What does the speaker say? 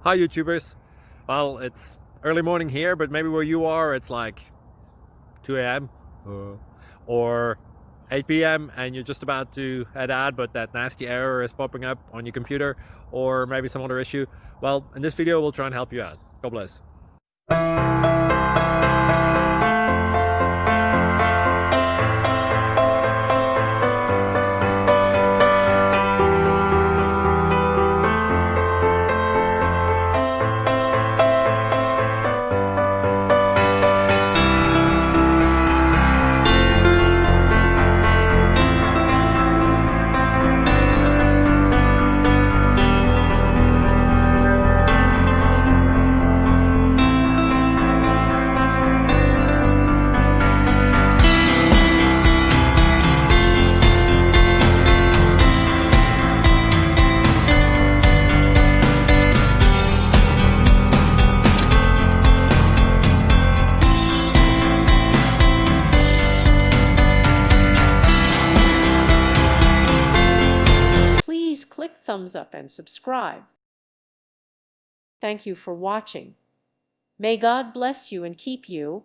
Hi YouTubers. Well, it's early morning here, but maybe where you are it's like 2 a.m. or 8 p.m. and you're just about to head out, but that nasty error is popping up on your computer, or maybe some other issue. Well, in this video we'll try and help you out. God bless. Please click thumbs up and subscribe. Thank you for watching. May God bless you and keep you.